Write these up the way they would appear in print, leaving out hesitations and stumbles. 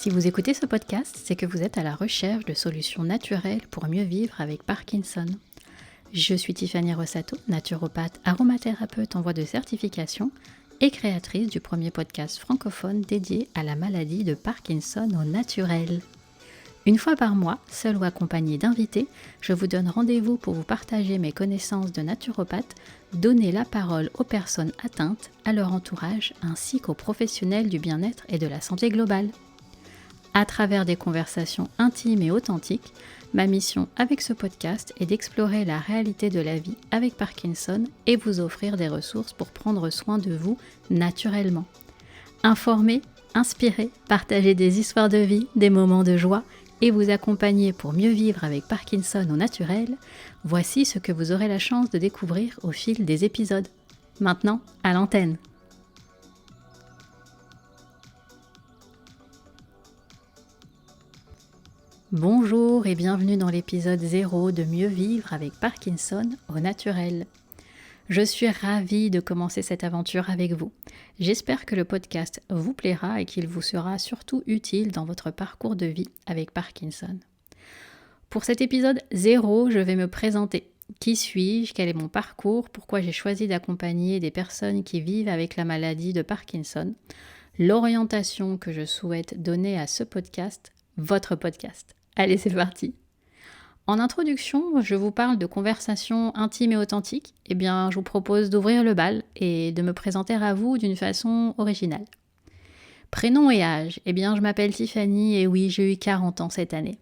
Si vous écoutez ce podcast, c'est que vous êtes à la recherche de solutions naturelles pour mieux vivre avec Parkinson. Je suis Tiffany Rossato, naturopathe aromathérapeute en voie de certification et créatrice du premier podcast francophone dédié à la maladie de Parkinson au naturel. Une fois par mois, seul ou accompagné d'invités, je vous donne rendez-vous pour vous partager mes connaissances de naturopathe, donner la parole aux personnes atteintes, à leur entourage, ainsi qu'aux professionnels du bien-être et de la santé globale. À travers des conversations intimes et authentiques, ma mission avec ce podcast est d'explorer la réalité de la vie avec Parkinson et vous offrir des ressources pour prendre soin de vous naturellement. Informer, inspirer, partager des histoires de vie, des moments de joie et vous accompagner pour mieux vivre avec Parkinson au naturel, voici ce que vous aurez la chance de découvrir au fil des épisodes. Maintenant, à l'antenne. Bonjour et bienvenue dans l'épisode 0 de Mieux vivre avec Parkinson au naturel. Je suis ravie de commencer cette aventure avec vous. J'espère que le podcast vous plaira et qu'il vous sera surtout utile dans votre parcours de vie avec Parkinson. Pour cet épisode 0, je vais me présenter. Qui suis-je? Quel est mon parcours? Pourquoi j'ai choisi d'accompagner des personnes qui vivent avec la maladie de Parkinson? L'orientation que je souhaite donner à ce podcast, votre podcast. Allez, c'est parti! En introduction, je vous parle de conversations intimes et authentiques. Eh bien, je vous propose d'ouvrir le bal et de me présenter à vous d'une façon originale. Prénom et âge, eh bien, je m'appelle Tiffany et oui, j'ai eu 40 ans cette année.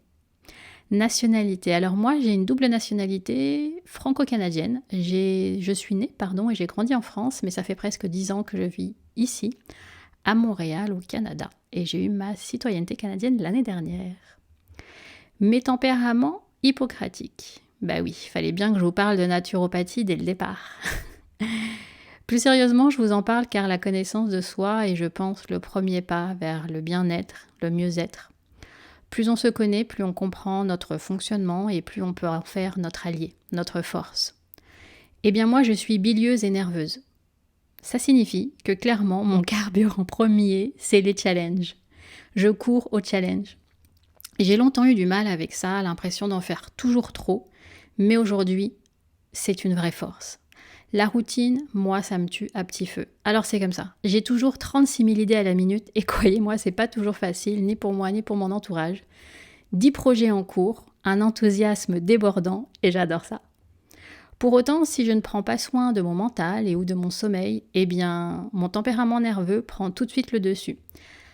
Nationalité, alors moi, j'ai une double nationalité franco-canadienne. Je suis née, et j'ai grandi en France, mais ça fait presque 10 ans que je vis ici, à Montréal, au Canada. Et j'ai eu ma citoyenneté canadienne l'année dernière. Mes tempéraments hippocratique. Bah oui, il fallait bien que je vous parle de naturopathie dès le départ. Plus sérieusement, je vous en parle car la connaissance de soi est, je pense, le premier pas vers le bien-être, le mieux-être. Plus on se connaît, plus on comprend notre fonctionnement et plus on peut en faire notre allié, notre force. Eh bien moi, je suis bilieuse et nerveuse. Ça signifie que clairement, mon carburant premier, c'est les challenges. Je cours au challenge. J'ai longtemps eu du mal avec ça, l'impression d'en faire toujours trop, mais aujourd'hui, c'est une vraie force. La routine, moi, ça me tue à petit feu. Alors c'est comme ça. J'ai toujours 36 000 idées à la minute et croyez-moi, c'est pas toujours facile, ni pour moi, ni pour mon entourage. 10 projets en cours, un enthousiasme débordant et j'adore ça. Pour autant, si je ne prends pas soin de mon mental et ou de mon sommeil, eh bien, mon tempérament nerveux prend tout de suite le dessus.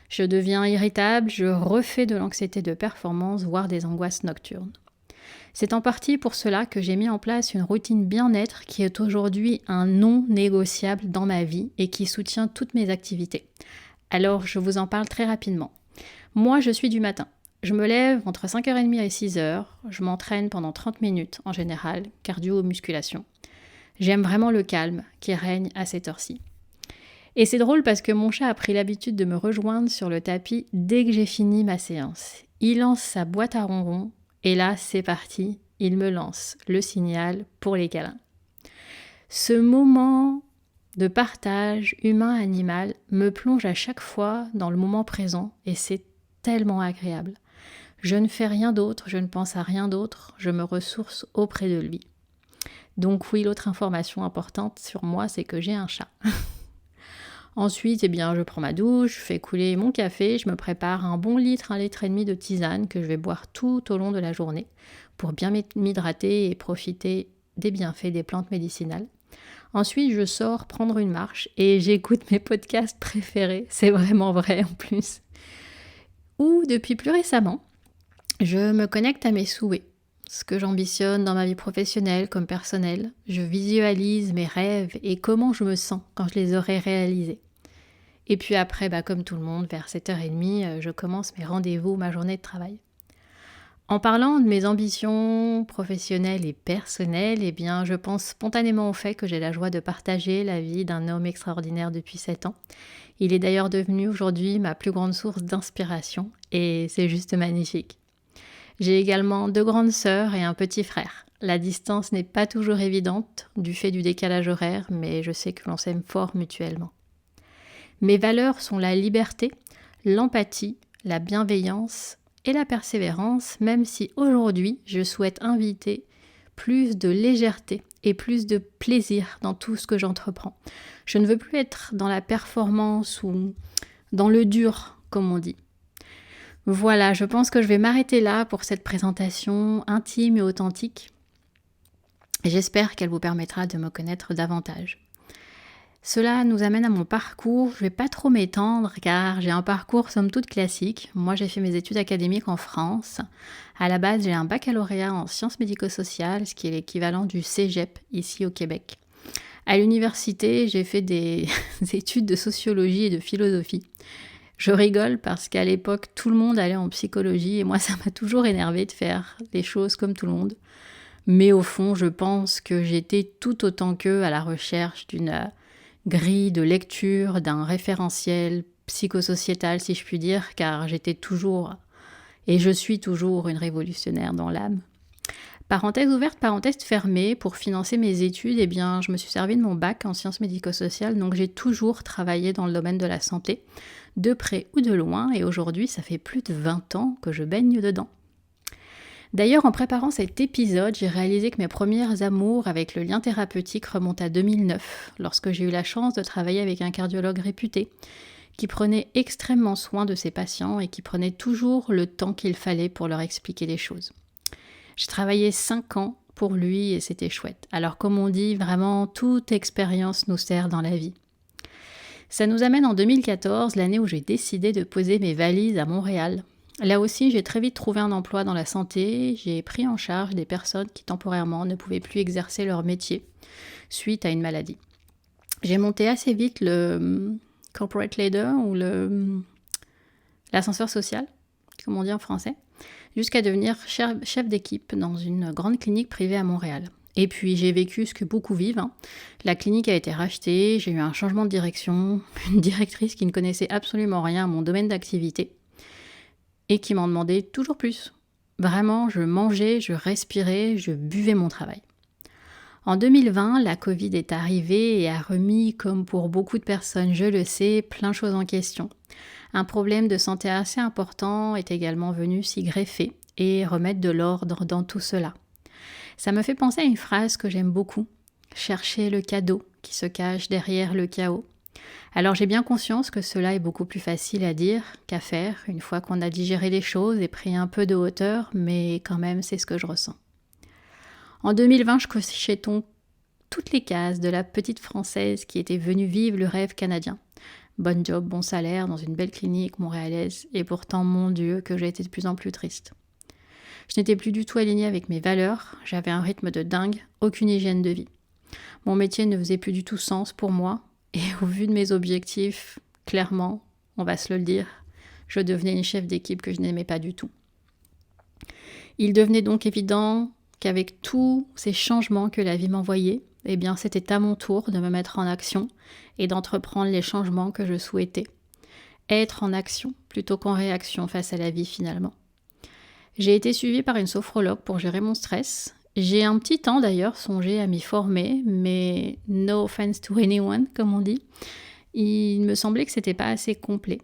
Je deviens irritable, je refais de l'anxiété de performance, voire des angoisses nocturnes. C'est en partie pour cela que j'ai mis en place une routine bien-être qui est aujourd'hui un non négociable dans ma vie et qui soutient toutes mes activités. Alors, je vous en parle très rapidement. Moi, je suis du matin. Je me lève entre 5h30 et 6h. Je m'entraîne pendant 30 minutes en général, cardio-musculation. J'aime vraiment le calme qui règne à cette heure-ci. Et c'est drôle parce que mon chat a pris l'habitude de me rejoindre sur le tapis dès que j'ai fini ma séance. Il lance sa boîte à ronrons et là, c'est parti, il me lance le signal pour les câlins. Ce moment de partage humain-animal me plonge à chaque fois dans le moment présent et c'est tellement agréable. Je ne fais rien d'autre, je ne pense à rien d'autre, je me ressource auprès de lui. Donc oui, l'autre information importante sur moi, c'est que j'ai un chat. Ensuite, je prends ma douche, je fais couler mon café, je me prépare un bon litre, 1,5 litre de tisane que je vais boire tout au long de la journée pour bien m'hydrater et profiter des bienfaits des plantes médicinales. Ensuite, je sors prendre une marche et j'écoute mes podcasts préférés, c'est vraiment vrai en plus. Ou depuis plus récemment, je me connecte à mes souhaits, ce que j'ambitionne dans ma vie professionnelle comme personnelle. Je visualise mes rêves et comment je me sens quand je les aurai réalisés. Et puis après, comme tout le monde, vers 7h30, je commence mes rendez-vous, ma journée de travail. En parlant de mes ambitions professionnelles et personnelles, je pense spontanément au fait que j'ai la joie de partager la vie d'un homme extraordinaire depuis 7 ans. Il est d'ailleurs devenu aujourd'hui ma plus grande source d'inspiration et c'est juste magnifique. J'ai également 2 grandes sœurs et un petit frère. La distance n'est pas toujours évidente du fait du décalage horaire, mais je sais que l'on s'aime fort mutuellement. Mes valeurs sont la liberté, l'empathie, la bienveillance et la persévérance, même si aujourd'hui je souhaite inviter plus de légèreté et plus de plaisir dans tout ce que j'entreprends. Je ne veux plus être dans la performance ou dans le dur, comme on dit. Voilà, je pense que je vais m'arrêter là pour cette présentation intime et authentique. Et j'espère qu'elle vous permettra de me connaître davantage. Cela nous amène à mon parcours. Je ne vais pas trop m'étendre car j'ai un parcours somme toute classique. Moi, j'ai fait mes études académiques en France. À la base, j'ai un baccalauréat en sciences médico-sociales, ce qui est l'équivalent du cégep ici au Québec. À l'université, j'ai fait des études de sociologie et de philosophie. Je rigole parce qu'à l'époque, tout le monde allait en psychologie et moi, ça m'a toujours énervé de faire les choses comme tout le monde. Mais au fond, je pense que j'étais tout autant qu'eux à la recherche d'une grille de lecture, d'un référentiel psychosociétal, si je puis dire, car j'étais toujours, et je suis toujours une révolutionnaire dans l'âme. Parenthèse ouverte, parenthèse fermée, pour financer mes études, eh bien, je me suis servi de mon bac en sciences médico-sociales, donc j'ai toujours travaillé dans le domaine de la santé, de près ou de loin, et aujourd'hui, ça fait plus de 20 ans que je baigne dedans. D'ailleurs, en préparant cet épisode, j'ai réalisé que mes premières amours avec le lien thérapeutique remontent à 2009, lorsque j'ai eu la chance de travailler avec un cardiologue réputé, qui prenait extrêmement soin de ses patients et qui prenait toujours le temps qu'il fallait pour leur expliquer les choses. J'ai travaillé 5 ans pour lui et c'était chouette. Alors comme on dit, vraiment, toute expérience nous sert dans la vie. Ça nous amène en 2014, l'année où j'ai décidé de poser mes valises à Montréal. Là aussi, j'ai très vite trouvé un emploi dans la santé. J'ai pris en charge des personnes qui temporairement ne pouvaient plus exercer leur métier suite à une maladie. J'ai monté assez vite le corporate leader ou l'ascenseur social, comme on dit en français, jusqu'à devenir chef d'équipe dans une grande clinique privée à Montréal. Et puis j'ai vécu ce que beaucoup vivent. La clinique a été rachetée, j'ai eu un changement de direction, une directrice qui ne connaissait absolument rien à mon domaine d'activité et qui m'en demandait toujours plus. Vraiment, je mangeais, je respirais, je buvais mon travail. En 2020, la Covid est arrivée et a remis, comme pour beaucoup de personnes, je le sais, plein de choses en question. Un problème de santé assez important est également venu s'y greffer et remettre de l'ordre dans tout cela. Ça me fait penser à une phrase que j'aime beaucoup, « Chercher le cadeau qui se cache derrière le chaos ». Alors j'ai bien conscience que cela est beaucoup plus facile à dire qu'à faire une fois qu'on a digéré les choses et pris un peu de hauteur, mais quand même c'est ce que je ressens. En 2020, je cochais toutes les cases de la petite Française qui était venue vivre le rêve canadien. Bon job, bon salaire, dans une belle clinique montréalaise, et pourtant, mon Dieu, que j'ai été de plus en plus triste. Je n'étais plus du tout alignée avec mes valeurs, j'avais un rythme de dingue, aucune hygiène de vie. Mon métier ne faisait plus du tout sens pour moi, et au vu de mes objectifs, clairement, on va se le dire, je devenais une chef d'équipe que je n'aimais pas du tout. Il devenait donc évident qu'avec tous ces changements que la vie m'envoyait, eh bien c'était à mon tour de me mettre en action et d'entreprendre les changements que je souhaitais. Être en action plutôt qu'en réaction face à la vie finalement. J'ai été suivie par une sophrologue pour gérer mon stress. J'ai un petit temps d'ailleurs songé à m'y former, mais no offense to anyone, comme on dit. Il me semblait que c'était pas assez complet.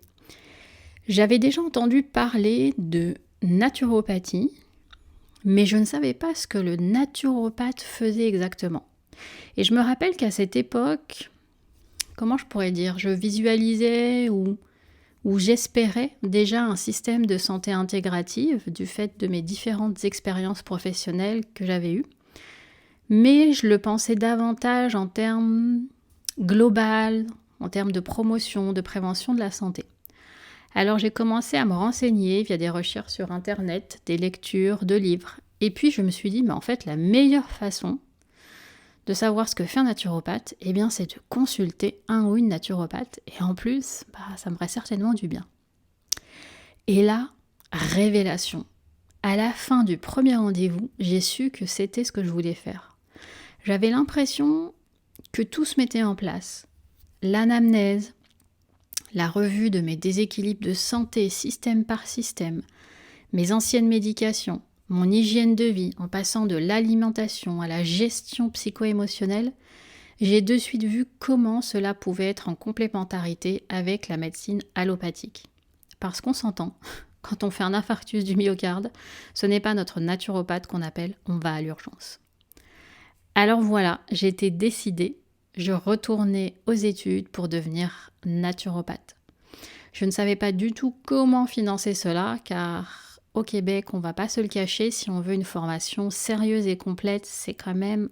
J'avais déjà entendu parler de naturopathie, mais je ne savais pas ce que le naturopathe faisait exactement. Et je me rappelle qu'à cette époque, comment je pourrais dire, je visualisais ou j'espérais déjà un système de santé intégrative du fait de mes différentes expériences professionnelles que j'avais eues. Mais je le pensais davantage en termes global, en termes de promotion, de prévention de la santé. Alors j'ai commencé à me renseigner via des recherches sur Internet, des lectures, de livres. Et puis je me suis dit, mais en fait la meilleure façon de savoir ce que fait un naturopathe, eh bien c'est de consulter un ou une naturopathe. Et en plus, ça me ferait certainement du bien. Et là, révélation. À la fin du premier rendez-vous, j'ai su que c'était ce que je voulais faire. J'avais l'impression que tout se mettait en place. L'anamnèse, la revue de mes déséquilibres de santé système par système, mes anciennes médications, mon hygiène de vie, en passant de l'alimentation à la gestion psycho-émotionnelle, j'ai de suite vu comment cela pouvait être en complémentarité avec la médecine allopathique. parce qu'on s'entend, quand on fait un infarctus du myocarde, ce n'est pas notre naturopathe qu'on appelle, on va à l'urgence. Alors voilà, j'étais décidée, je retournais aux études pour devenir naturopathe. Je ne savais pas du tout comment financer cela, car au Québec, on ne va pas se le cacher, si on veut une formation sérieuse et complète, c'est quand même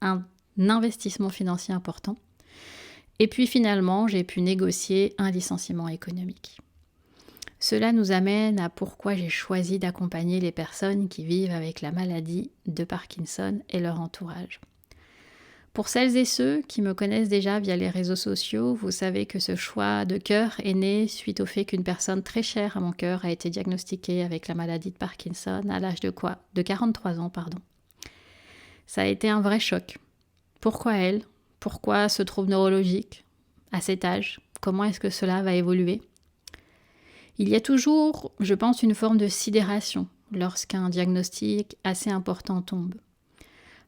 un investissement financier important. Et puis finalement, j'ai pu négocier un licenciement économique. Cela nous amène à pourquoi j'ai choisi d'accompagner les personnes qui vivent avec la maladie de Parkinson et leur entourage. Pour celles et ceux qui me connaissent déjà via les réseaux sociaux, vous savez que ce choix de cœur est né suite au fait qu'une personne très chère à mon cœur a été diagnostiquée avec la maladie de Parkinson à l'âge de 43 ans, pardon. Ça a été un vrai choc. Pourquoi elle ? Pourquoi ce trouble neurologique à cet âge ? Comment est-ce que cela va évoluer ? Il y a toujours, je pense, une forme de sidération lorsqu'un diagnostic assez important tombe.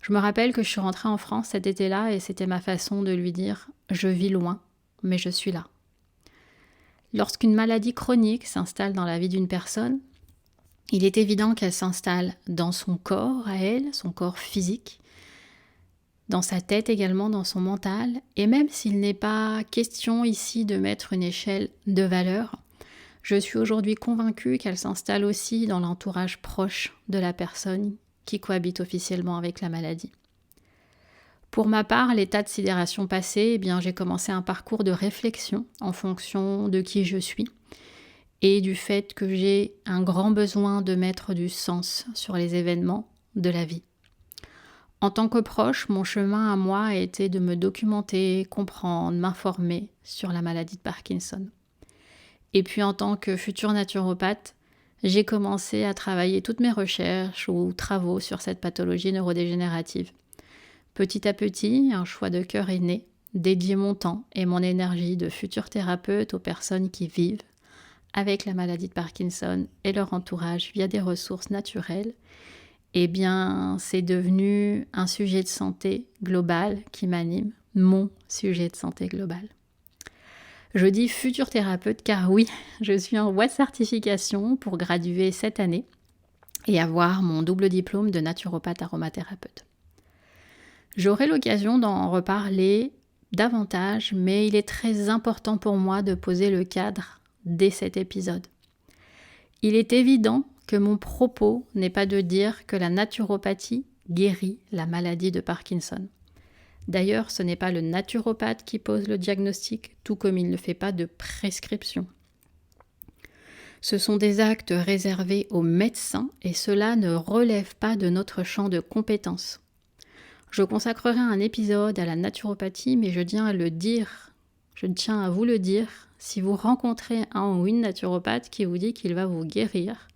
Je me rappelle que je suis rentrée en France cet été-là et c'était ma façon de lui dire « je vis loin, mais je suis là ». Lorsqu'une maladie chronique s'installe dans la vie d'une personne, il est évident qu'elle s'installe dans son corps à elle, son corps physique, dans sa tête également, dans son mental, et même s'il n'est pas question ici de mettre une échelle de valeur, je suis aujourd'hui convaincue qu'elle s'installe aussi dans l'entourage proche de la personne qui cohabite officiellement avec la maladie. Pour ma part, l'état de sidération passé, j'ai commencé un parcours de réflexion en fonction de qui je suis et du fait que j'ai un grand besoin de mettre du sens sur les événements de la vie. En tant que proche, mon chemin à moi a été de me documenter, comprendre, m'informer sur la maladie de Parkinson. Et puis en tant que future naturopathe, j'ai commencé à travailler toutes mes recherches ou travaux sur cette pathologie neurodégénérative. Petit à petit, un choix de cœur est né, dédier mon temps et mon énergie de futur thérapeute aux personnes qui vivent avec la maladie de Parkinson et leur entourage via des ressources naturelles. C'est devenu un sujet de santé global qui m'anime, mon sujet de santé global. Je dis futur thérapeute car oui, je suis en voie de certification pour graduer cette année et avoir mon double diplôme de naturopathe aromathérapeute. J'aurai l'occasion d'en reparler davantage, mais il est très important pour moi de poser le cadre dès cet épisode. Il est évident que mon propos n'est pas de dire que la naturopathie guérit la maladie de Parkinson. D'ailleurs, ce n'est pas le naturopathe qui pose le diagnostic, tout comme il ne fait pas de prescription. Ce sont des actes réservés aux médecins et cela ne relève pas de notre champ de compétences. Je consacrerai un épisode à la naturopathie, mais je tiens à vous le dire, si vous rencontrez un ou une naturopathe qui vous dit qu'il va vous guérir,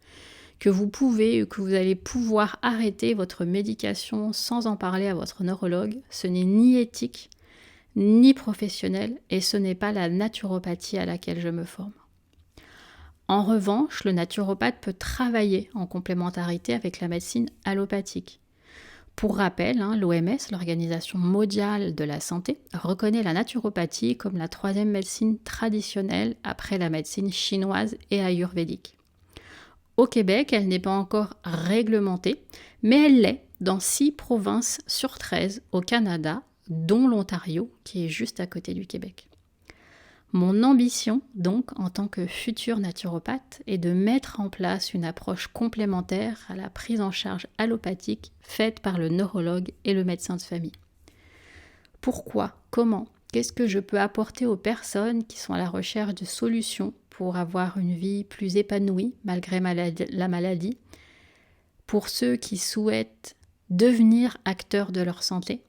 que vous pouvez ou que vous allez pouvoir arrêter votre médication sans en parler à votre neurologue, ce n'est ni éthique, ni professionnel, et ce n'est pas la naturopathie à laquelle je me forme. En revanche, le naturopathe peut travailler en complémentarité avec la médecine allopathique. Pour rappel, l'OMS, l'Organisation mondiale de la santé, reconnaît la naturopathie comme la troisième médecine traditionnelle après la médecine chinoise et ayurvédique. Au Québec, elle n'est pas encore réglementée, mais elle l'est dans 6 provinces sur 13 au Canada, dont l'Ontario, qui est juste à côté du Québec. Mon ambition, donc, en tant que futur naturopathe, est de mettre en place une approche complémentaire à la prise en charge allopathique faite par le neurologue et le médecin de famille. Pourquoi ? Comment ? Qu'est-ce que je peux apporter aux personnes qui sont à la recherche de solutions pour avoir une vie plus épanouie malgré la maladie ? Pour ceux qui souhaitent devenir acteurs de leur santé ?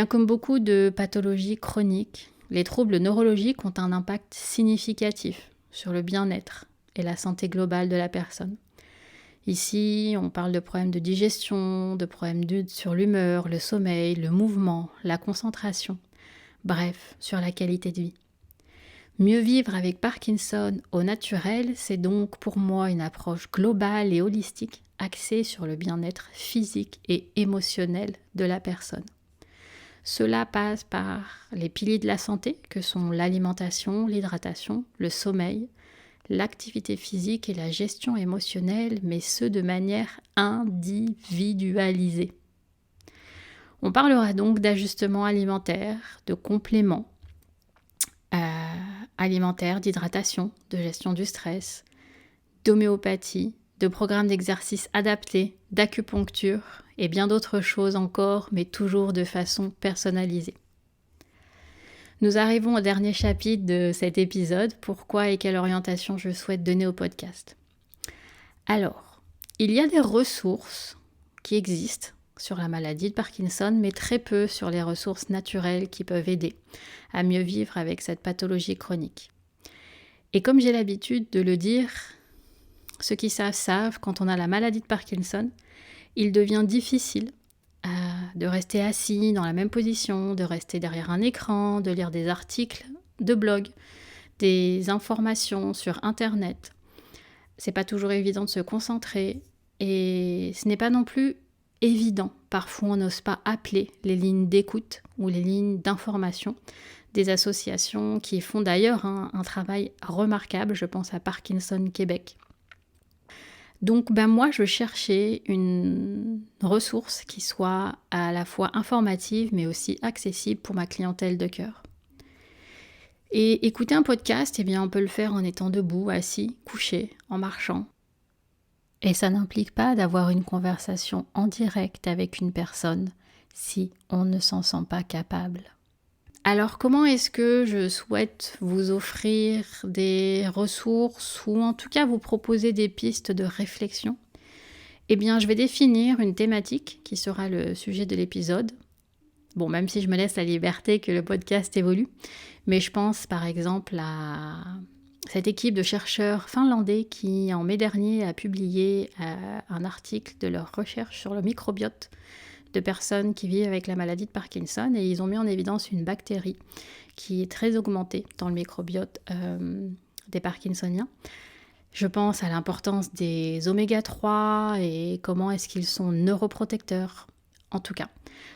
Comme beaucoup de pathologies chroniques, les troubles neurologiques ont un impact significatif sur le bien-être et la santé globale de la personne. Ici, on parle de problèmes de digestion, de problèmes sur l'humeur, le sommeil, le mouvement, la concentration, bref, sur la qualité de vie. Mieux vivre avec Parkinson au naturel, c'est donc pour moi une approche globale et holistique axée sur le bien-être physique et émotionnel de la personne. Cela passe par les piliers de la santé que sont l'alimentation, l'hydratation, le sommeil, l'activité physique et la gestion émotionnelle, mais ce de manière individualisée. On parlera donc d'ajustement alimentaire, de compléments alimentaires, d'hydratation, de gestion du stress, d'homéopathie, de programmes d'exercice adaptés, d'acupuncture et bien d'autres choses encore, mais toujours de façon personnalisée. Nous arrivons au dernier chapitre de cet épisode, pourquoi et quelle orientation je souhaite donner au podcast. Alors, il y a des ressources qui existent sur la maladie de Parkinson, mais très peu sur les ressources naturelles qui peuvent aider à mieux vivre avec cette pathologie chronique. Et comme j'ai l'habitude de le dire, ceux qui savent, quand on a la maladie de Parkinson, il devient difficile de rester assis dans la même position, de rester derrière un écran, de lire des articles de blog, des informations sur Internet. C'est pas toujours évident de se concentrer et ce n'est pas non plus évident. Parfois, on n'ose pas appeler les lignes d'écoute ou les lignes d'information des associations qui font d'ailleurs un travail remarquable. Je pense à Parkinson Québec. Donc moi, je cherchais une ressource qui soit à la fois informative mais aussi accessible pour ma clientèle de cœur. Et écouter un podcast, on peut le faire en étant debout, assis, couché, en marchant. Et ça n'implique pas d'avoir une conversation en direct avec une personne si on ne s'en sent pas capable. Alors comment est-ce que je souhaite vous offrir des ressources ou en tout cas vous proposer des pistes de réflexion ? Je vais définir une thématique qui sera le sujet de l'épisode. Bon, même si je me laisse la liberté que le podcast évolue, mais je pense par exemple à cette équipe de chercheurs finlandais qui en mai dernier a publié un article de leur recherche sur le microbiote de personnes qui vivent avec la maladie de Parkinson et ils ont mis en évidence une bactérie qui est très augmentée dans le microbiote des Parkinsoniens. Je pense à l'importance des oméga 3 et comment est-ce qu'ils sont neuroprotecteurs. En tout cas,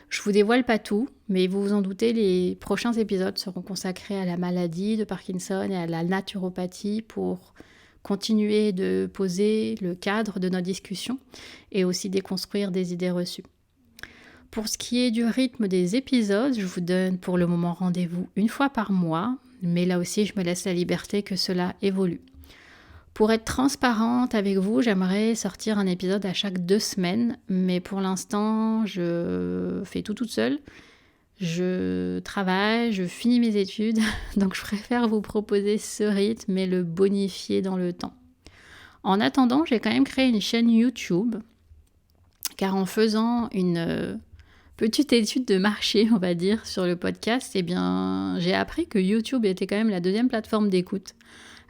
je vous dévoile pas tout, mais vous vous en doutez, les prochains épisodes seront consacrés à la maladie de Parkinson et à la naturopathie pour continuer de poser le cadre de notre discussion et aussi déconstruire des idées reçues. Pour ce qui est du rythme des épisodes, je vous donne pour le moment rendez-vous une fois par mois, mais là aussi je me laisse la liberté que cela évolue. Pour être transparente avec vous, j'aimerais sortir un épisode à chaque 2 semaines, mais pour l'instant je fais tout toute seule. Je travaille, je finis mes études, donc je préfère vous proposer ce rythme et le bonifier dans le temps. En attendant, j'ai quand même créé une chaîne YouTube, car en faisant une petite étude de marché, on va dire, sur le podcast, j'ai appris que YouTube était quand même la 2e plateforme d'écoute.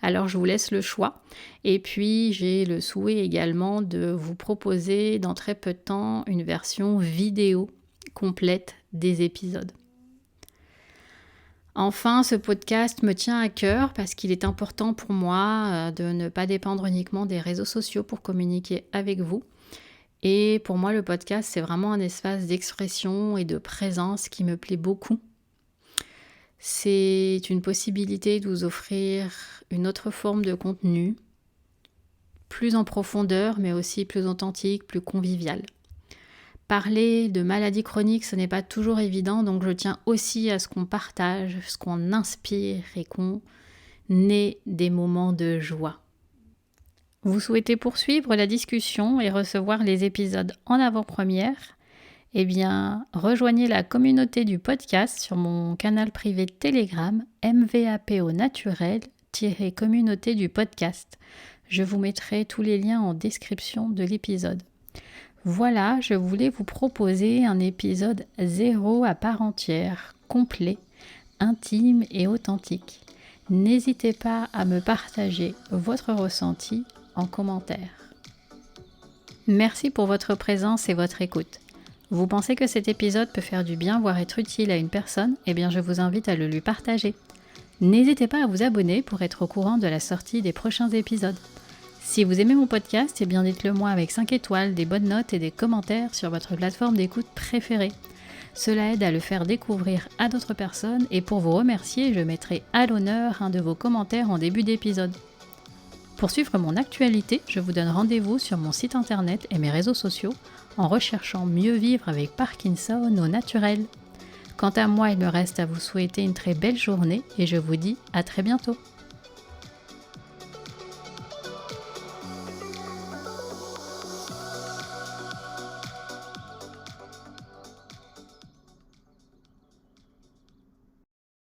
Alors je vous laisse le choix. Et puis j'ai le souhait également de vous proposer dans très peu de temps une version vidéo complète des épisodes. Enfin, ce podcast me tient à cœur parce qu'il est important pour moi de ne pas dépendre uniquement des réseaux sociaux pour communiquer avec vous. Et pour moi, le podcast, c'est vraiment un espace d'expression et de présence qui me plaît beaucoup. C'est une possibilité de vous offrir une autre forme de contenu, plus en profondeur, mais aussi plus authentique, plus convivial. Parler de maladies chroniques, ce n'est pas toujours évident, donc je tiens aussi à ce qu'on partage, ce qu'on inspire et qu'on ait des moments de joie. Vous souhaitez poursuivre la discussion et recevoir les épisodes en avant-première ? Rejoignez la communauté du podcast sur mon canal privé Telegram, MVAPO naturel-communauté du podcast. Je vous mettrai tous les liens en description de l'épisode. Voilà, je voulais vous proposer un épisode 0 à part entière, complet, intime et authentique. N'hésitez pas à me partager votre ressenti en commentaire. Merci pour votre présence et votre écoute. Vous pensez que cet épisode peut faire du bien, voire être utile à une personne ? Je vous invite à le lui partager. N'hésitez pas à vous abonner pour être au courant de la sortie des prochains épisodes. Si vous aimez mon podcast, dites-le moi avec 5 étoiles, des bonnes notes et des commentaires sur votre plateforme d'écoute préférée. Cela aide à le faire découvrir à d'autres personnes et pour vous remercier, je mettrai à l'honneur un de vos commentaires en début d'épisode. Pour suivre mon actualité, je vous donne rendez-vous sur mon site internet et mes réseaux sociaux en recherchant Mieux vivre avec Parkinson au naturel. Quant à moi, il me reste à vous souhaiter une très belle journée et je vous dis à très bientôt.